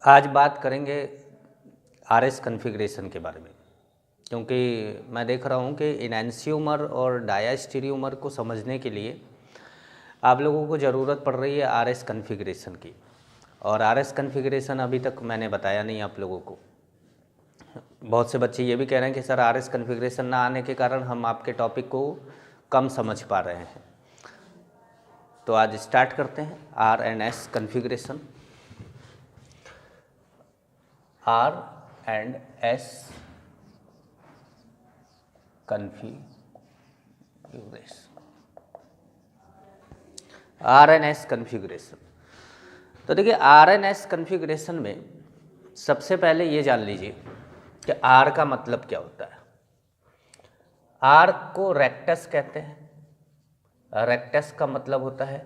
आज बात करेंगे आरएस कॉन्फ़िगरेशन के बारे में, क्योंकि मैं देख रहा हूँ कि इनैंसियोमर और डायस्टेरियोमर को समझने के लिए आप लोगों को ज़रूरत पड़ रही है आरएस कॉन्फ़िगरेशन की। और आरएस कॉन्फ़िगरेशन अभी तक मैंने बताया नहीं आप लोगों को। बहुत से बच्चे ये भी कह रहे हैं कि सर आरएस कॉन्फ़िगरेशन ना आने के कारण हम आपके टॉपिक को कम समझ पा रहे हैं। तो आज स्टार्ट करते हैं R and S configuration. R and S configuration, R N S configuration. तो देखिए आर एन एस कॉन्फ़िगरेशन में सबसे पहले ये जान लीजिए कि आर का मतलब क्या होता है। आर को रेक्टस कहते हैं। रेक्टस का मतलब होता है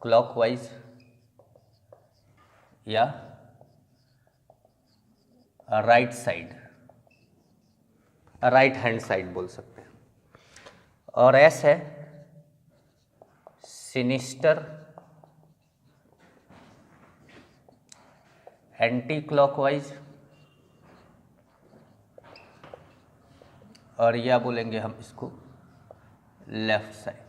क्लॉकवाइज या right side, right hand side बोल सकते हैं। और एस है सिनिस्टर एंटी क्लॉकवाइज, और या बोलेंगे हम इसको left side.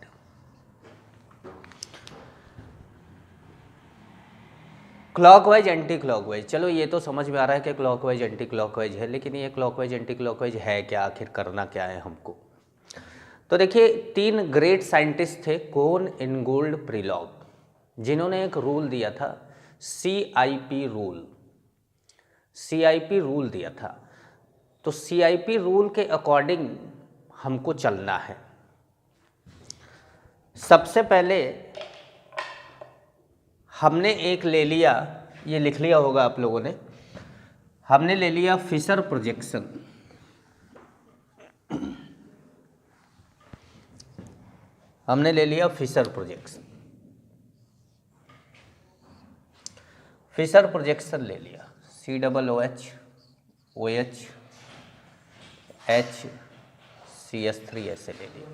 Clockwise anti clockwise, चलो ये तो समझ में आ रहा है कि क्लॉकवाइज एंटी क्लॉकवाइज है, लेकिन ये क्लॉकवाइज एंटी क्लॉकवाइज है क्या, आखिर करना क्या है हमको। तो देखिए 3 ग्रेट साइंटिस्ट थे, कोन, इनगोल्ड, प्रिलॉग, जिन्होंने एक रूल दिया था CIP रूल। CIP रूल दिया था। तो CIP रूल के अकॉर्डिंग हमको चलना है। सबसे पहले हमने एक ले लिया, ये लिख लिया होगा आप लोगों ने, हमने ले लिया फिशर प्रोजेक्शन। हमने ले लिया फिशर प्रोजेक्शन, फिशर प्रोजेक्शन ले लिया, COOH OH HCS3 ऐसे ले लिया।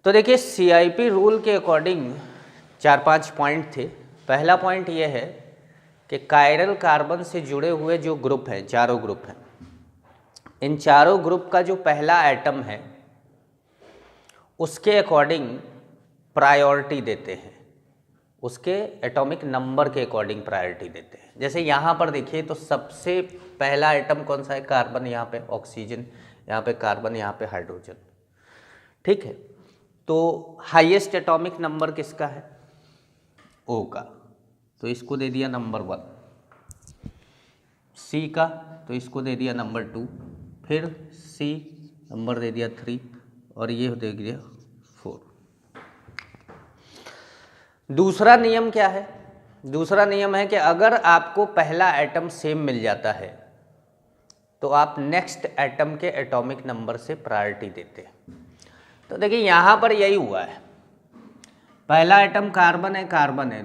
तो देखिए CIP रूल के अकॉर्डिंग 4-5 पॉइंट थे। पहला पॉइंट ये है कि कायरल कार्बन से जुड़े हुए जो ग्रुप हैं, चारों ग्रुप हैं, इन चारों ग्रुप का जो पहला एटम है उसके अकॉर्डिंग प्रायोरिटी देते हैं, उसके एटॉमिक नंबर के अकॉर्डिंग प्रायोरिटी देते हैं। जैसे यहाँ पर देखिए तो सबसे पहला एटम कौन सा है, कार्बन, यहाँ पे ऑक्सीजन, यहाँ पे कार्बन, यहाँ पे हाइड्रोजन, ठीक है। तो हाईएस्ट एटॉमिक नंबर किसका है, O का, तो इसको दे दिया नंबर 1। C का तो इसको दे दिया नंबर 2, फिर C नंबर दे दिया 3, और ये दे दिया 4। दूसरा नियम क्या है, दूसरा नियम है कि अगर आपको पहला एटम सेम मिल जाता है तो आप नेक्स्ट एटम के एटॉमिक नंबर से प्रायोरिटी देते हैं। तो देखिए यहाँ पर यही हुआ है, पहला एटम कार्बन है,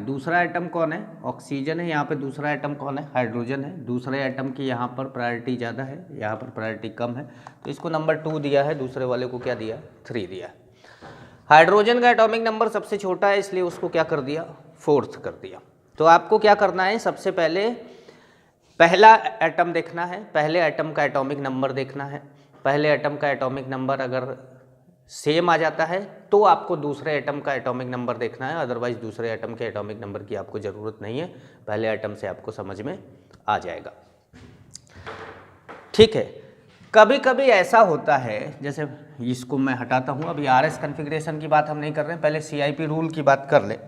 दूसरा एटम कौन है, ऑक्सीजन है, यहाँ पे दूसरा एटम कौन है, हाइड्रोजन है। दूसरे एटम की यहाँ पर प्रायोरिटी ज़्यादा है, यहाँ पर प्रायोरिटी कम है, तो इसको नंबर 2 दिया है, दूसरे वाले को क्या दिया, 3 दिया। हाइड्रोजन का एटॉमिक नंबर सबसे छोटा है, इसलिए उसको क्या कर दिया, 4th कर दिया। तो आपको क्या करना है, सबसे पहले पहला एटम देखना है, पहले एटम का एटॉमिक नंबर देखना है। पहले एटम का एटॉमिक नंबर अगर सेम आ जाता है तो आपको दूसरे एटम का एटॉमिक नंबर देखना है, अदरवाइज दूसरे एटम के एटॉमिक नंबर की आपको ज़रूरत नहीं है, पहले एटम से आपको समझ में आ जाएगा, ठीक है। कभी कभी ऐसा होता है, जैसे इसको मैं हटाता हूँ, अभी आरएस कॉन्फ़िगरेशन की बात हम नहीं कर रहे हैं, पहले CIP रूल की बात कर ले।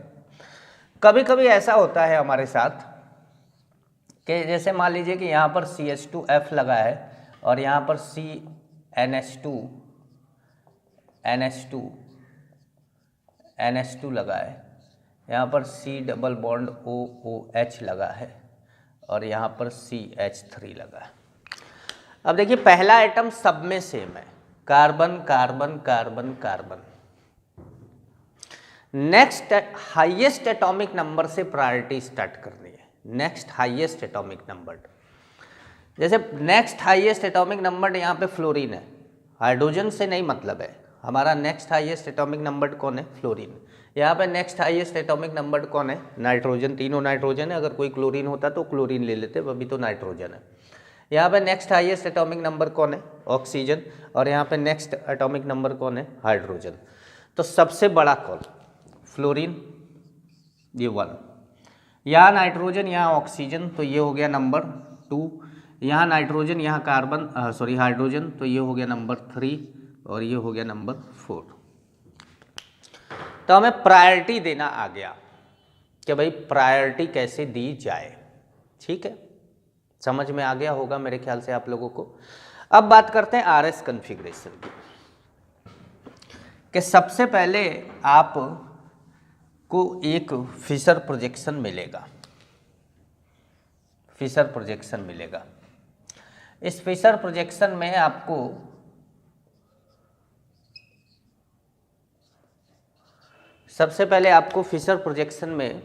कभी कभी ऐसा होता है हमारे साथ कि जैसे मान लीजिए कि यहाँ पर CH2F लगा है और यहाँ पर NH2 लगा है, यहाँ पर C डबल बॉन्ड OOH लगा है, और यहाँ पर CH3 लगा है। अब देखिए पहला एटम सब में सेम है, carbon carbon carbon carbon. Next highest atomic number से प्रायोरिटी स्टार्ट करनी है, नेक्स्ट हाईएस्ट एटॉमिक नंबर। जैसे नेक्स्ट हाईएस्ट एटॉमिक नंबर यहाँ पे फ्लोरीन है, हाइड्रोजन से नहीं मतलब है, हमारा नेक्स्ट हाईएस्ट एटॉमिक नंबर कौन है? फ्लोरीन। यहाँ पे नेक्स्ट हाईएस्ट एटॉमिक नंबर कौन है? नाइट्रोजन। तीनों नाइट्रोजन है, अगर कोई क्लोरीन होता तो क्लोरीन ले लेते, अभी तो नाइट्रोजन है। यहाँ पे नेक्स्ट हाईएस्ट एटॉमिक नंबर कौन है? ऑक्सीजन। और यहाँ पे नेक्स्ट एटॉमिक नंबर कौन है? हाइड्रोजन। तो सबसे बड़ा कौन? फ्लोरीन, ये 1। यहाँ नाइट्रोजन, यहाँ ऑक्सीजन, तो ये हो गया नंबर 2। यहाँ नाइट्रोजन, यहाँ कार्बन, हाइड्रोजन, तो ये हो गया नंबर 3 और ये हो गया नंबर 4। तो हमें प्रायोरिटी देना आ गया कि भाई प्रायोरिटी कैसे दी जाए। ठीक है, समझ में आ गया होगा मेरे ख्याल से आप लोगों को। अब बात करते हैं आरएस कॉन्फ़िगरेशन की, कि सबसे पहले आप को एक फिशर प्रोजेक्शन मिलेगा। फिशर प्रोजेक्शन मिलेगा। इस फिशर प्रोजेक्शन में आपको सबसे पहले आपको फिशर प्रोजेक्शन में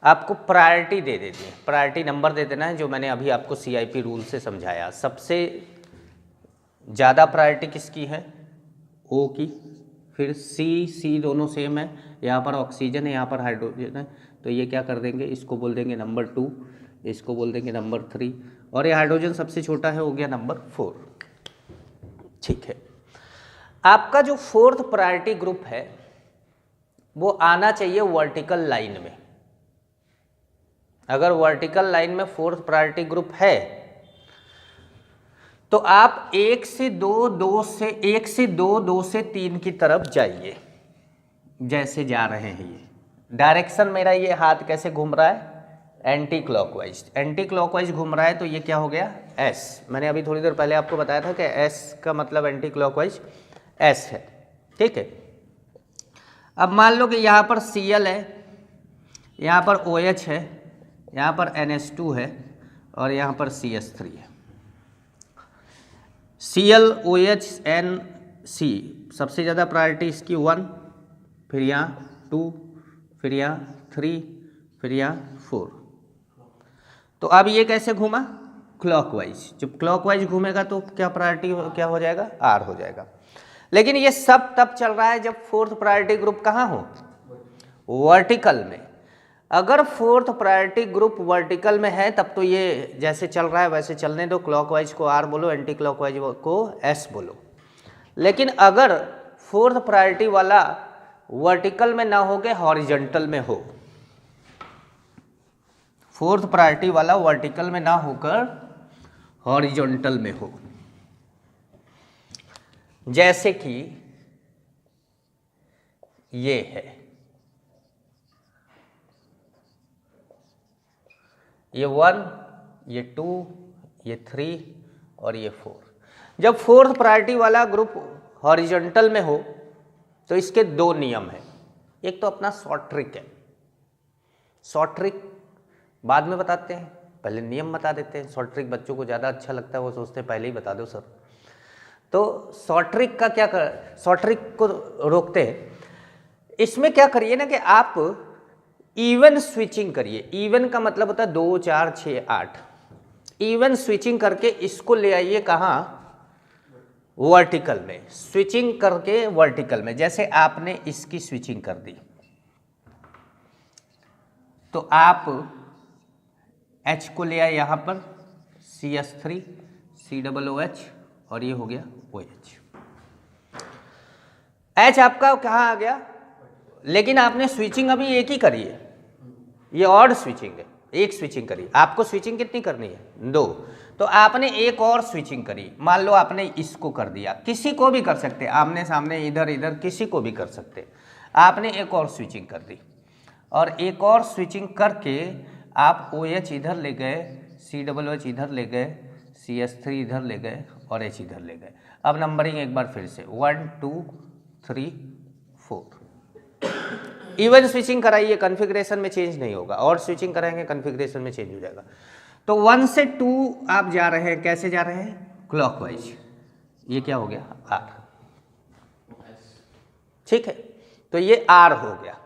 आपको प्रायोरिटी दे देनी है, प्रायोरिटी नंबर दे देना है, जो मैंने अभी आपको CIP रूल से समझाया। सबसे ज़्यादा प्रायोरिटी किसकी है? O की। फिर C दोनों सेम है, यहाँ पर ऑक्सीजन है, यहाँ पर हाइड्रोजन है, तो ये क्या कर देंगे, इसको बोल देंगे नंबर 2, इसको बोल देंगे नंबर 3, और ये हाइड्रोजन सबसे छोटा है, हो गया नंबर 4। ठीक है, आपका जो 4th प्रायोरिटी ग्रुप है वो आना चाहिए वर्टिकल लाइन में। अगर वर्टिकल लाइन में 4th प्रायोरिटी ग्रुप है तो आप 1 से 2, 2 से 3 की तरफ जाइए, जैसे जा रहे हैं। ये डायरेक्शन मेरा, ये हाथ कैसे घूम रहा है? Anti clockwise. एंटी क्लॉकवाइज घूम रहा है, तो ये क्या हो गया? S। मैंने अभी थोड़ी देर पहले आपको बताया था कि S का मतलब एंटी क्लॉकवाइज S है। ठीक है, अब मान लो कि यहाँ पर Cl है, यहाँ पर OH है, यहाँ पर NH2 है और यहाँ पर CH3 है। Cl OH NC सबसे ज़्यादा प्रायोरिटी इसकी 1, फिर यहाँ 2, फिर यहाँ 3, फिर यहाँ 4। तो अब ये कैसे घूमा? क्लॉकवाइज। जब क्लॉकवाइज घूमेगा तो क्या प्रायोरिटी क्या हो जाएगा? R हो जाएगा। लेकिन ये सब तब चल रहा है जब 4th प्रायोरिटी ग्रुप कहाँ हो? वर्टिकल में। अगर 4th प्रायोरिटी ग्रुप वर्टिकल में है तब तो ये जैसे चल रहा है वैसे चलने दो, क्लॉकवाइज को R बोलो, एंटी क्लॉकवाइज को S बोलो। लेकिन अगर 4th प्रायोरिटी वाला वर्टिकल में ना हो के हॉरिजॉन्टल में हो, 4th प्रायोरिटी वाला वर्टिकल में ना होकर हॉरिजॉन्टल में हो, जैसे कि ये है, ये 1, ये 2, ये 3 और ये 4। जब 4th प्रायोरिटी वाला ग्रुप हॉरिजॉन्टल में हो तो इसके 2 नियम हैं। एक तो अपना शॉर्ट ट्रिक है, शॉर्ट ट्रिक बाद में बताते हैं, पहले नियम बता देते हैं। शॉर्ट ट्रिक बच्चों को ज़्यादा अच्छा लगता है, वो सोचते हैं पहले ही बता दो सर। तो शॉर्ट ट्रिक का क्या कर, शॉर्ट ट्रिक को रोकते हैं। इसमें क्या करिए ना कि आप इवन स्विचिंग करिए। इवन का मतलब होता है 2, 4, 6, 8। इवन स्विचिंग करके इसको ले आइए कहाँ? वर्टिकल में। स्विचिंग करके वर्टिकल में, जैसे आपने इसकी स्विचिंग कर दी तो आप H को ले आए यहाँ पर, CH3 COOH और ये हो गया OH। H आपका कहाँ आ गया? लेकिन आपने स्विचिंग अभी एक ही करी है, ये ऑड स्विचिंग है, एक स्विचिंग करी। आपको स्विचिंग कितनी करनी है? 2। तो आपने एक और स्विचिंग करी। मान लो आपने इसको कर दिया, किसी को भी कर सकते, आमने सामने, इधर इधर किसी को भी कर सकते। आपने एक और स्विचिंग कर दी और एक और स्विचिंग करके आप OH इधर ले गए, COOH इधर ले गए, CH3 इधर ले गए और H इधर ले गए। अब नंबरिंग एक बार फिर से 1 2 3 4। इवन स्विचिंग कराइए, कॉन्फ़िगरेशन में चेंज नहीं होगा, और स्विचिंग कराएंगे कॉन्फ़िगरेशन में चेंज हो जाएगा। तो 1 से 2 आप जा रहे हैं, कैसे जा रहे हैं? क्लॉकवाइज। ये क्या हो गया? R। ठीक है, तो ये R हो गया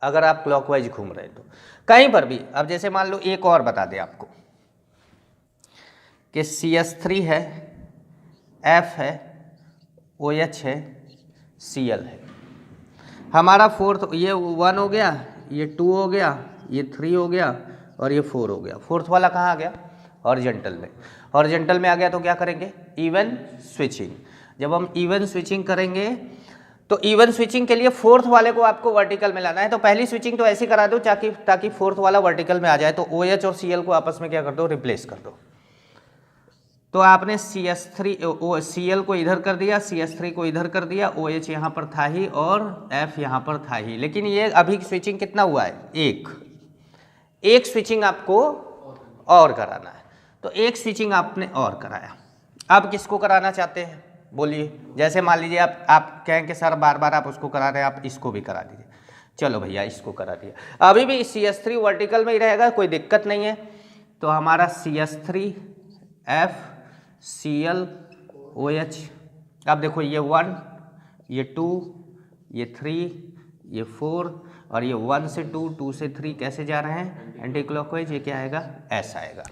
अगर आप क्लॉकवाइज घूम रहे हैं तो। कहीं पर भी, अब जैसे मान लो एक और बता दें आपको कि CH3 है, F है, OH है, Cl है। हमारा फोर्थ, ये 1 हो गया, ये 2 हो गया, ये 3 हो गया और ये 4 हो गया। फोर्थ वाला कहाँ आ गया? हॉरिजॉन्टल में। हॉरिजॉन्टल में आ गया तो क्या करेंगे? Even switching. जब हम इवन स्विचिंग करेंगे तो इवन स्विचिंग के लिए फोर्थ वाले को आपको वर्टिकल में लाना है। तो पहली स्विचिंग तो ऐसी करा दो ताकि फोर्थ वाला वर्टिकल में आ जाए। तो OH और Cl को आपस में क्या कर दो? रिप्लेस कर दो। तो आपने Cl को इधर कर दिया, CH3 को इधर कर दिया, OH यहाँ पर था ही और F यहाँ पर था ही। लेकिन ये अभी स्विचिंग कितना हुआ है? एक स्विचिंग आपको और कराना है। तो एक स्विचिंग आपने और कराया। अब किसको कराना चाहते हैं बोलिए? जैसे मान लीजिए आप कहें कि सर बार बार आप उसको करा रहे हैं, आप इसको भी करा दीजिए। चलो भैया इसको करा दिया। अभी भी CH3 वर्टिकल में ही रहेगा, कोई दिक्कत नहीं है। तो हमारा CH3 F Cl OH। अब देखो ये 1, ये 2, ये 3, ये 4 और ये 1 से 2, 2 से 3 कैसे जा रहे हैं? Anti clockwise. ये क्या आएगा? S आएगा।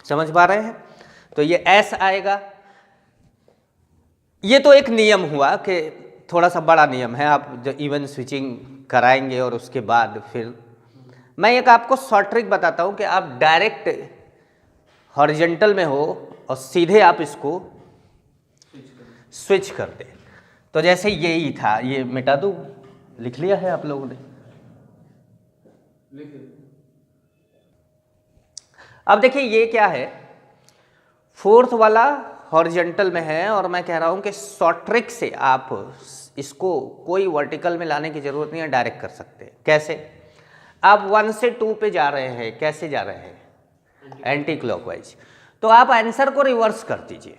समझ पा रहे हैं? तो ये S आएगा। ये तो एक नियम हुआ कि थोड़ा सा बड़ा नियम है, आप जो इवन स्विचिंग कराएंगे और उसके बाद फिर मैं एक आपको शॉर्ट ट्रिक बताता हूं कि आप डायरेक्ट हॉरिजॉन्टल में हो और सीधे आप इसको स्विच कर दें। तो जैसे यही था, ये मिटा दूं? लिख लिया है आप लोगों ने? अब देखिए ये क्या है, फोर्थ वाला हॉरिजॉन्टल में है और मैं कह रहा हूं कि शॉर्ट ट्रिक से आप इसको कोई वर्टिकल में लाने की जरूरत नहीं है, डायरेक्ट कर सकते हैं। कैसे? आप 1 से 2 पे जा रहे हैं, कैसे जा रहे हैं? Anti clockwise. तो आप आंसर को रिवर्स कर दीजिए।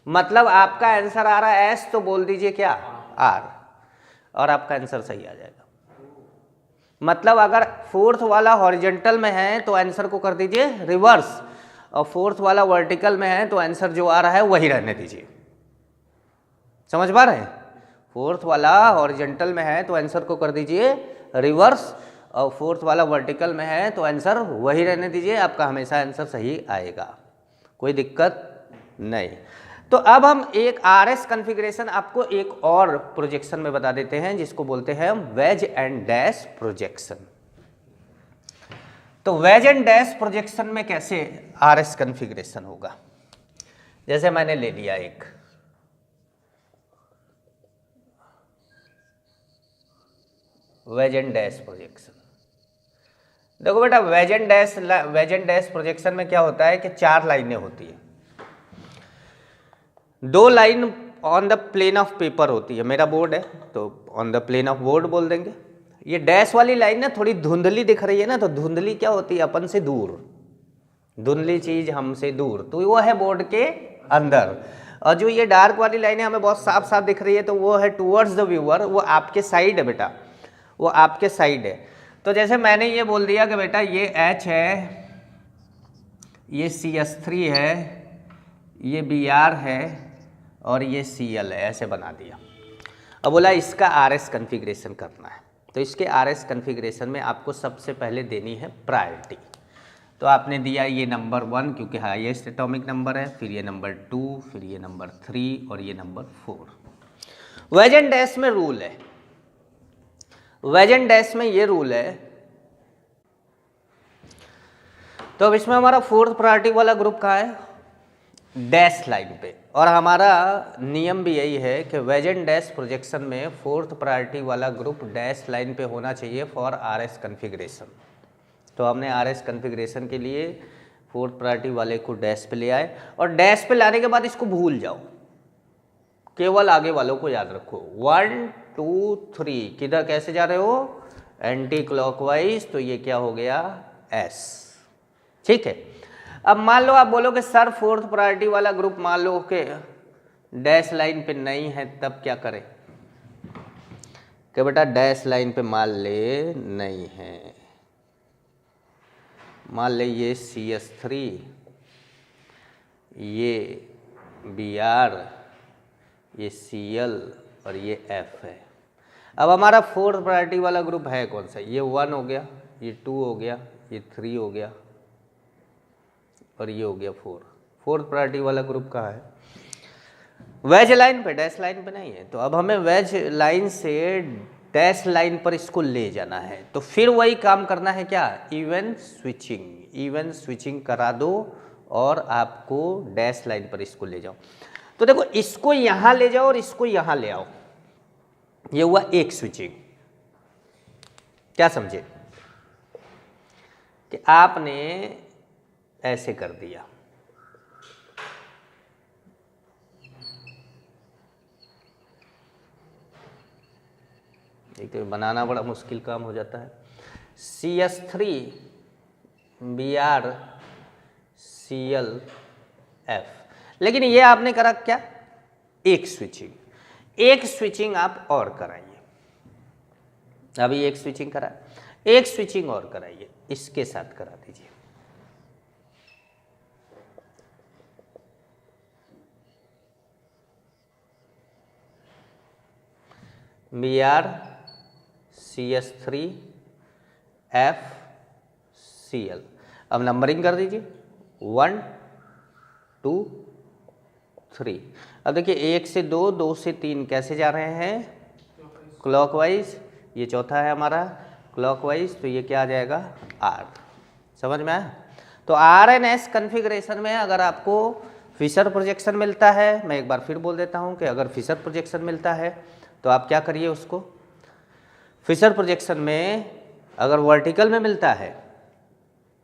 मतलब आपका आंसर आ रहा है S, तो बोल दीजिए क्या? R, और आपका आंसर सही आ जाएगा। मतलब अगर फोर्थ वाला हॉरिजॉन्टल में है तो आंसर को कर दीजिए रिवर्स, और फोर्थ वाला वर्टिकल में है तो आंसर जो आ रहा है वही रहने दीजिए। समझ पा रहे हैं? फोर्थ वाला हॉरिजॉन्टल में है तो आंसर को कर दीजिए रिवर्स, और फोर्थ वाला वर्टिकल में है तो आंसर वही रहने दीजिए। आपका हमेशा आंसर सही आएगा, कोई दिक्कत नहीं। तो अब हम एक RS कॉन्फ़िगरेशन आपको एक और प्रोजेक्शन में बता देते हैं, जिसको बोलते हैं हम वेज एंड डैश प्रोजेक्शन। तो वेज एंड डैश प्रोजेक्शन में कैसे RS कॉन्फ़िगरेशन होगा? जैसे मैंने ले लिया एक वेज एंड डैश प्रोजेक्शन। देखो बेटा, वेज एंड डैश प्रोजेक्शन में क्या होता है कि 4 लाइनें होती है। 2 line on the plane of paper होती है। मेरा बोर्ड है तो on the plane of board बोल देंगे। ये डैश वाली लाइन ना थोड़ी धुंधली दिख रही है ना, तो धुंधली क्या होती है? अपन से दूर, धुंधली चीज हमसे दूर, तो वो है बोर्ड के अंदर। और जो ये डार्क वाली लाइनें हमें बहुत साफ साफ दिख रही है, तो वो है टूवर्ड्स द व्यूअर, वो आपके साइड है बेटा, वो आपके साइड है। तो जैसे मैंने ये बोल दिया कि बेटा ये H है, ये CH3 है, ये Br है और ये Cl है, ऐसे बना दिया। अब बोला इसका RS कॉन्फ़िगरेशन करना है। तो इसके RS कॉन्फ़िगरेशन में आपको सबसे पहले देनी है प्रायोरिटी। तो आपने दिया ये नंबर 1 क्योंकि हाईएस्ट एटॉमिक नंबर है, फिर ये नंबर 2, फिर ये नंबर 3 और ये नंबर 4। वेज एंड डैश में रूल है, वेज एंड डैश में ये रूल है। तो अब इसमें हमारा फोर्थ प्रायोरिटी वाला ग्रुप कहाँ है? डैश लाइन पे। और हमारा नियम भी यही है कि वेज एंड डैश प्रोजेक्शन में फोर्थ प्रायोरिटी वाला ग्रुप डैश लाइन पे होना चाहिए फॉर RS कॉन्फ़िगरेशन। तो हमने RS कॉन्फ़िगरेशन के लिए फोर्थ प्रायोरिटी वाले को डैश पे ले आए, और डैश पे लाने के बाद इसको भूल जाओ, केवल आगे वालों को याद रखो। 1 2 3 किधर कैसे जा रहे हो? Anti clockwise. तो ये क्या हो गया? S। ठीक है। अब मान लो आप बोलोगे सर फोर्थ प्रायोरिटी वाला ग्रुप मान लो कि डैश लाइन पे नहीं है, तब क्या करें? कि बेटा डैश लाइन पे मान ले नहीं है, मान ले ये CH3, ये Br, ये Cl और ये F है। अब हमारा फोर्थ प्रायोरिटी वाला ग्रुप है कौन सा? ये 1 हो गया, ये 2 हो गया, ये 3 हो गया और ये हो गया 4। फोर्थ प्रायोरिटी वाला ग्रुप कहाँ है? वेज लाइन पे, डैश लाइन पे नहीं है। तो अब हमें वेज लाइन से डैश लाइन पर इसको ले जाना है। तो फिर वही काम करना है, क्या, इवन स्विचिंग। इवन स्विचिंग करा दो और आपको डैश लाइन पर इसको ले जाओ। तो देखो, इसको यहां ले जाओ और इसको यहां ले आओ, ये हुआ एक स्विचिंग। क्या समझे कि आपने ऐसे कर दिया, एक तो बनाना बड़ा मुश्किल काम हो जाता है। CS3 Br ClF, लेकिन ये आपने करा क्या, एक स्विचिंग। एक स्विचिंग आप और कराइए, अभी एक स्विचिंग करा, एक स्विचिंग और कराइए, इसके साथ करा दीजिए। Br CS3 FCl। अब नंबरिंग कर दीजिए, 1 2 3। अब देखिए, 1 से 2, 2 से 3 कैसे जा रहे हैं, क्लॉकवाइज। ये चौथा है हमारा क्लॉकवाइज, तो ये क्या आ जाएगा, R। समझ में आया। तो RNS कन्फिग्रेशन में अगर आपको फिशर प्रोजेक्शन मिलता है, मैं एक बार फिर बोल देता हूँ कि अगर फिशर प्रोजेक्शन मिलता है तो आप क्या करिए, उसको फिशर प्रोजेक्शन में अगर वर्टिकल में मिलता है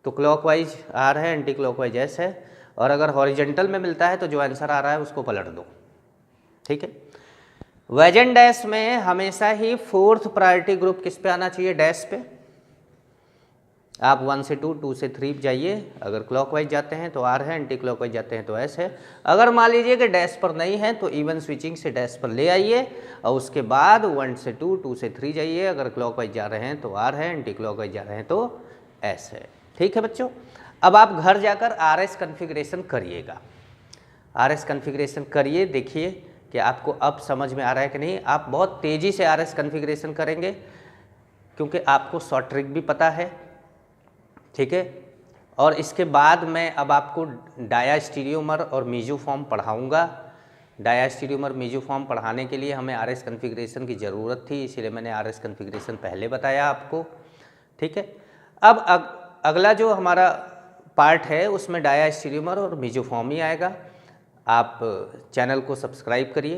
तो क्लॉकवाइज R है, एंटी क्लॉकवाइज S है, और अगर हॉरिजेंटल में मिलता है तो जो आंसर आ रहा है उसको पलट दो। ठीक है। वेज एंड डैश में हमेशा ही फोर्थ प्रायोरिटी ग्रुप किस पे आना चाहिए, डैश पे। आप 1 से 2, 2 से 3 जाइए, अगर क्लॉकवाइज जाते हैं तो R है, एंटी क्लॉकवाइज जाते हैं तो S है। अगर मान लीजिए कि डैश पर नहीं है तो इवन स्विचिंग से डैश पर ले आइए, और उसके बाद 1 से 2, 2 से 3 जाइए, अगर क्लॉकवाइज जा रहे हैं तो R है, एंटी क्लॉकवाइज जा रहे हैं तो S है। ठीक है बच्चों। अब आप घर जाकर RS कन्फिग्रेशन करिएगा, RS कन्फिग्रेशन करिए, देखिए कि आपको अब समझ में आ रहा है कि नहीं। आप बहुत तेज़ी से RS कन्फिग्रेशन करेंगे क्योंकि आपको शॉर्ट ट्रिक भी पता है। ठीक है। और इसके बाद मैं अब आपको डायास्टीरियोमर और मीजोफॉर्म पढ़ाऊंगा। डायास्टीरियोमर मीजोफॉर्म पढ़ाने के लिए हमें RS कन्फिग्रेशन की ज़रूरत थी, इसीलिए मैंने RS कन्फिग्रेशन पहले बताया आपको। ठीक है। अब अगला जो हमारा पार्ट है उसमें डायास्टीरियोमर और मीजोफॉर्म ही आएगा। आप चैनल को सब्सक्राइब करिए,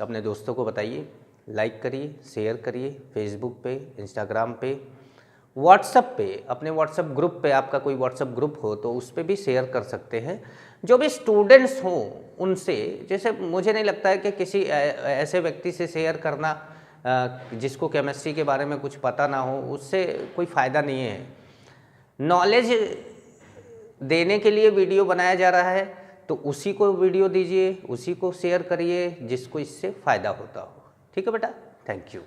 अपने दोस्तों को बताइए, लाइक करिए, शेयर करिए, फेसबुक पे, इंस्टाग्राम पे, व्हाट्सएप पे, अपने व्हाट्सएप ग्रुप पे, आपका कोई व्हाट्सएप ग्रुप हो तो उस पर भी शेयर कर सकते हैं। जो भी स्टूडेंट्स हों उनसे, जैसे मुझे नहीं लगता है कि किसी ऐसे व्यक्ति से शेयर करना जिसको केमिस्ट्री के बारे में कुछ पता ना हो, उससे कोई फ़ायदा नहीं है। नॉलेज देने के लिए वीडियो बनाया जा रहा है, तो उसी को वीडियो दीजिए, उसी को शेयर करिए जिसको इससे फ़ायदा होता हो। ठीक है बेटा, थैंक यू।